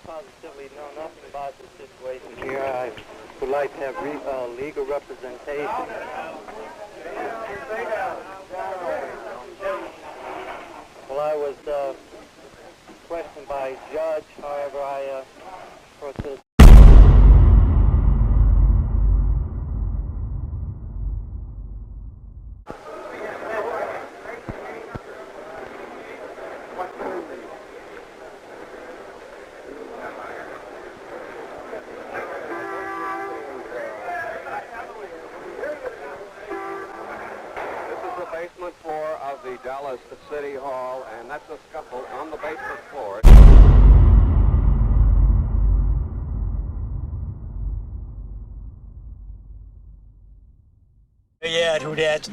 positively know nothing about the situation here. I would like to have legal representation. Well, I was questioned by a judge, however, I protested. Basement floor of the Dallas City Hall, and that's a scuffle on the basement floor. Yeah, who dat?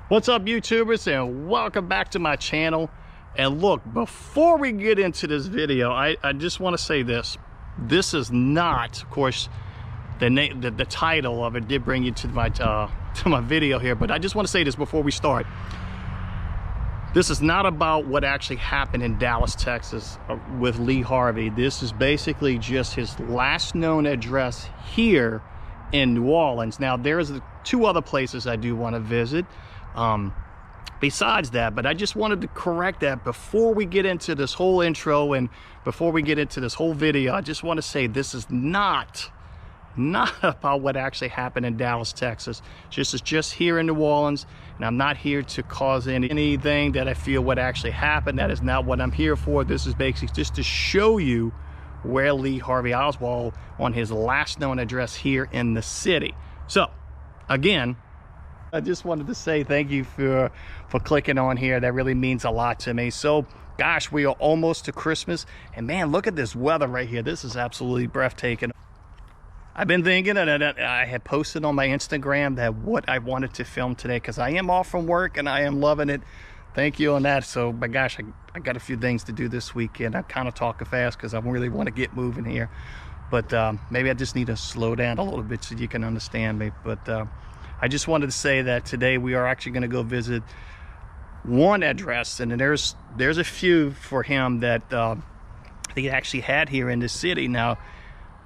What's up, YouTubers, and welcome back to my channel. And look, before we get into this video, I just want to say this. This is not, of course, the title of it did bring you to my video here, but I just want to say this before we start. This is not about what actually happened in Dallas, Texas with Lee Harvey. This is basically just his last known address here in New Orleans. Now, there's two other places I do want to visit besides that, but I just wanted to correct that before we get into this whole intro and before we get into this whole video. I just want to say this is not about what actually happened in Dallas, Texas. This is just here in New Orleans, and I'm not here to cause anything that I feel what actually happened. That is not what I'm here for. This is basically just to show you where Lee Harvey Oswald on his last known address here in the city. So again, I just wanted to say thank you for clicking on here. That really means a lot to me. So gosh, we are almost to Christmas, and man, look at this weather right here. This is absolutely breathtaking. I've been thinking, and I had posted on my Instagram that what I wanted to film today, because I am off from work and I am loving it. Thank you on that. So, but gosh, I got a few things to do this weekend. I'm kind of talking fast because I really want to get moving here. But maybe I just need to slow down a little bit so you can understand me. But I just wanted to say that today we are actually going to go visit one address, and there's a few for him that he actually had here in the city. Now,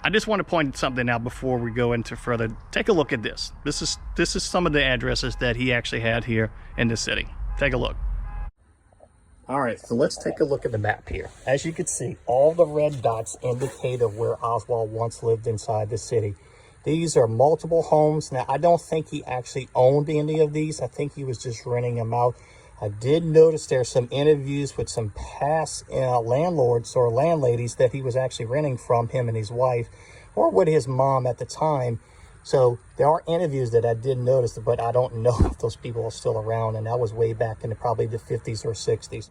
I just want to point something out before we go into further. Take a look at this. This is some of the addresses that he actually had here in the city. Take a look. All right, so let's take a look at the map here. As you can see, all the red dots indicate of where Oswald once lived inside the city. These are multiple homes. Now, I don't think he actually owned any of these. I think he was just renting them out. I did notice there's some interviews with some past landlords or landladies that he was actually renting from, him and his wife, or with his mom at the time. So there are interviews that I did notice, but I don't know if those people are still around, and that was way back in probably the 50s or 60s.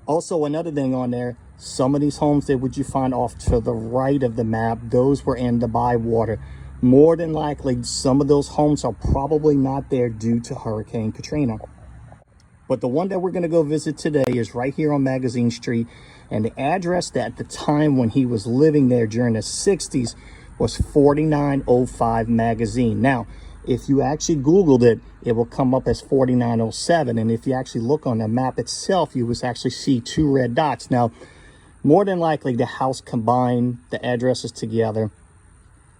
Also, another thing on there, some of these homes that would you find off to the right of the map, those were in the bywater. More than likely, some of those homes are probably not there due to Hurricane Katrina. But the one that we're going to go visit today is right here on Magazine Street. And the address that at the time when he was living there during the 60s was 4905 Magazine. Now, if you actually Googled it, it will come up as 4907. And if you actually look on the map itself, you will actually see two red dots. Now, more than likely, the house combined the addresses together.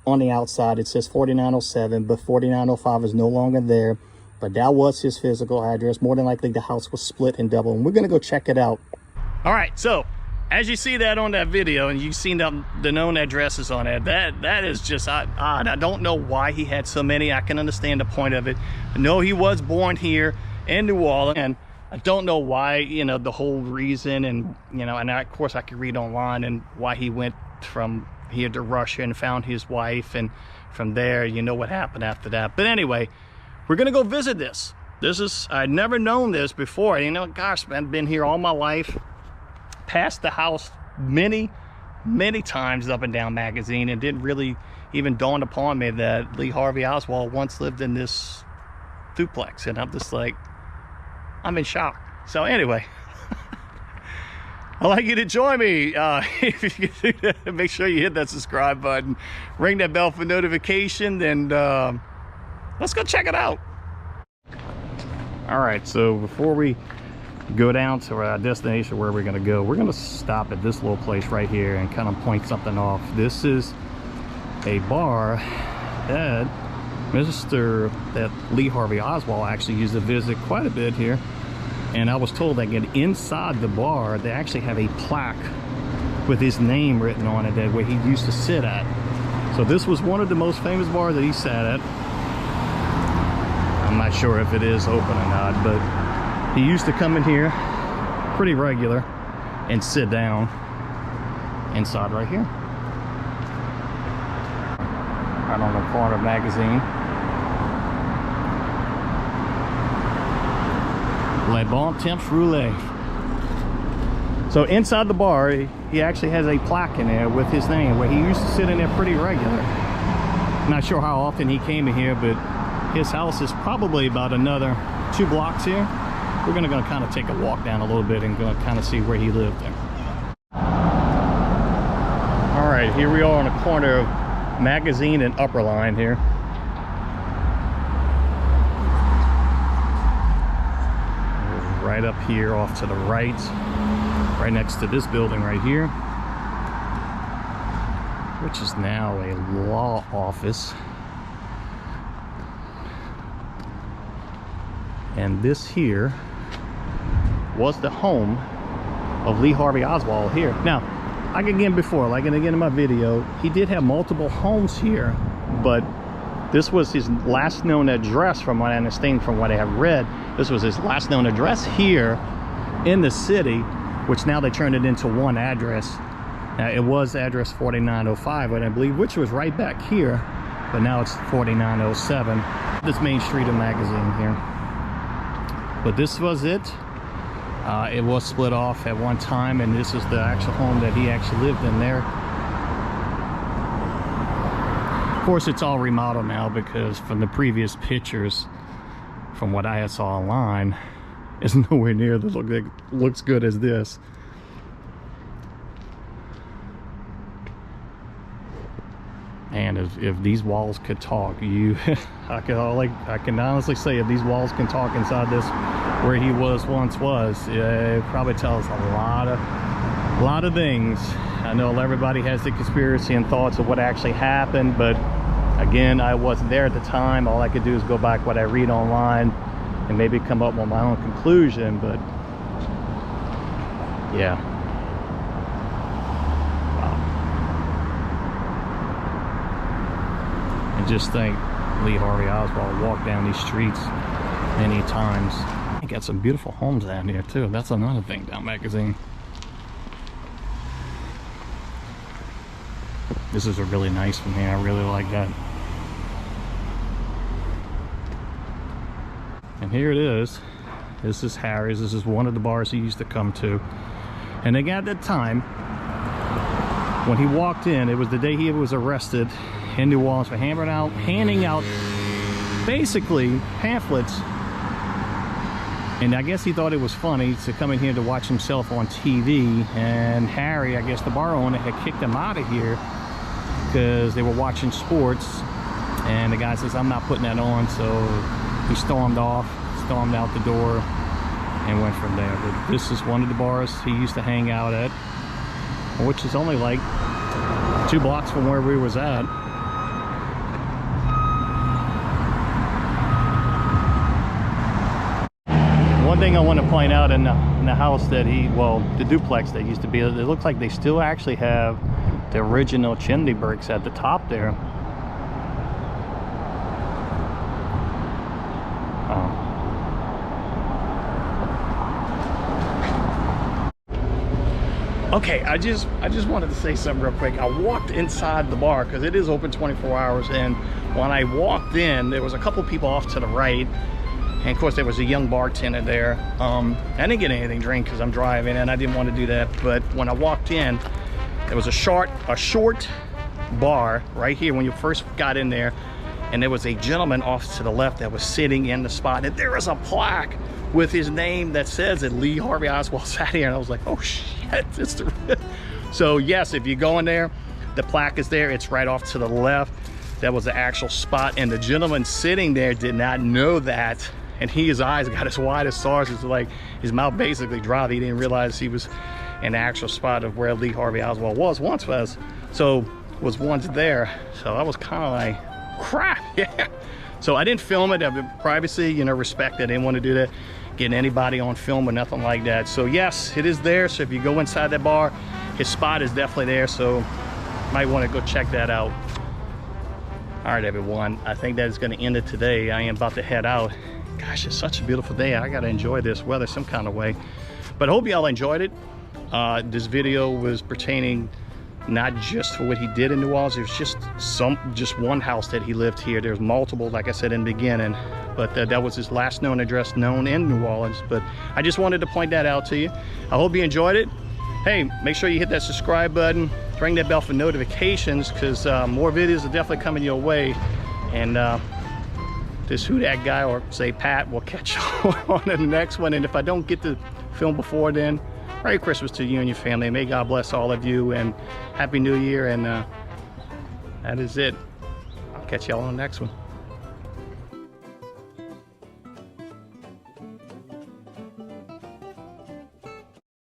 On the outside, it says 4907, but 4905 is no longer there. But that was his physical address. More than likely, the house was split and double. And we're going to go check it out. All right. So as you see that on that video, and you've seen the known addresses on it, that is just odd. I don't know why he had so many. I can understand the point of it. I know he was born here in New Orleans. And I don't know why, you know, the whole reason. And, you know, and of course I could read online and why he went from here to Russia and found his wife. And from there, you know what happened after that. But anyway, we're gonna go visit this. I'd never known this before. You know, gosh, man, I've been here all my life. Passed the house many times up and down Magazine, and didn't really even dawn upon me that Lee Harvey Oswald once lived in this duplex. And I'm just like, I'm in shock. So anyway, I'd like you to join me. If you can do that, make sure you hit that subscribe button, ring that bell for notification, and let's go check it out. All right, so before we go down to our destination where we're gonna go. We're gonna stop at this little place right here and kind of point something off. This is a bar that Lee Harvey Oswald actually used to visit quite a bit here. And I was told that inside the bar, they actually have a plaque with his name written on it, that where he used to sit at. So this was one of the most famous bars that he sat at. I'm not sure if it is open or not, but he used to come in here pretty regular and sit down inside right here. Right on the corner magazine. Le Bon Temps Roulé. So inside the bar, he actually has a plaque in there with his name, where he used to sit in there pretty regular. Not sure how often he came in here, but his house is probably about another 2 blocks here. We're gonna kind of take a walk down a little bit and go kind of see where he lived there. All right, here we are on the corner of Magazine and Upper Line here. Right up here off to the right next to this building right here, which is now a law office. And this here was the home of Lee Harvey Oswald here. Now, like again before, like again in my video, he did have multiple homes here, but this was his last known address from what I understand, from what I have read. This was his last known address here in the city, which now they turned it into one address. Now, it was address 4905, I believe, which was right back here, but now it's 4907. This main street of Magazine here. But this was it. It was split off at one time, and this is the actual home that he actually lived in there. Of course, it's all remodeled now, because from the previous pictures, from what I saw online, it's nowhere near that looks good as this. And if these walls could talk, I can honestly say, if these walls can talk inside this, where he once was, it probably tells a lot of things. I know everybody has the conspiracy and thoughts of what actually happened, but again, I wasn't there at the time. All I could do is go back what I read online and maybe come up with my own conclusion. But yeah, wow. And just think, Lee Harvey Oswald walked down these streets many times. He got some beautiful homes down here too. That's another thing down Magazine. This is a really nice one here. I really like that. And here it is. This is Harry's. This is one of the bars he used to come to. And again, at that time, when he walked in, it was the day he was arrested in New Orleans for handing out basically pamphlets. And I guess he thought it was funny to come in here to watch himself on TV. And Harry, I guess the bar owner, had kicked him out of here because they were watching sports. And the guy says, "I'm not putting that on." So he stormed out the door and went from there. But this is one of the bars he used to hang out at, which is only like 2 blocks from where we was at. One thing I want to point out in the house that the duplex that used to be, it looks like they still actually have the original chimney bricks at the top there. Okay, I just wanted to say something real quick. I walked inside the bar because it is open 24 hours, and when I walked in, there was a couple people off to the right. And of course there was a young bartender there. I didn't get anything to drink because I'm driving and I didn't want to do that. But when I walked in, there was a short bar right here when you first got in there. And there was a gentleman off to the left that was sitting in the spot. And there was a plaque with his name that says that Lee Harvey Oswald sat here. And I was like, oh shit, it's the... So yes, if you go in there, the plaque is there. It's right off to the left. That was the actual spot. And the gentleman sitting there did not know that. and his eyes got as wide as stars. It's like his mouth basically dropped. He didn't realize he was in the actual spot of where Lee Harvey Oswald was once there. So I was kind of like, crap, yeah. So I didn't film it. Privacy, you know, respect. I didn't want to do that, getting anybody on film or nothing like that. So yes, it is there. So if you go inside that bar, his spot is definitely there. So might want to go check that out. All right, everyone, I think that is going to end it today. I am about to head out. Gosh, it's such a beautiful day. I got to enjoy this weather some kind of way. But I hope y'all enjoyed it. This video was pertaining not just for what he did in New Orleans. It was just one house that he lived here. There's multiple, like I said in the beginning, but that was his last known address known in New Orleans. But I just wanted to point that out to you. I hope you enjoyed it. Hey, make sure you hit that subscribe button, ring that bell for notifications, because more videos are definitely coming your way. And this Who Dat Guy, or say Pat, will catch you on the next one. And if I don't get to film before then, Merry Christmas to you and your family. May God bless all of you, and Happy New Year. And that is it. I'll catch y'all on the next one.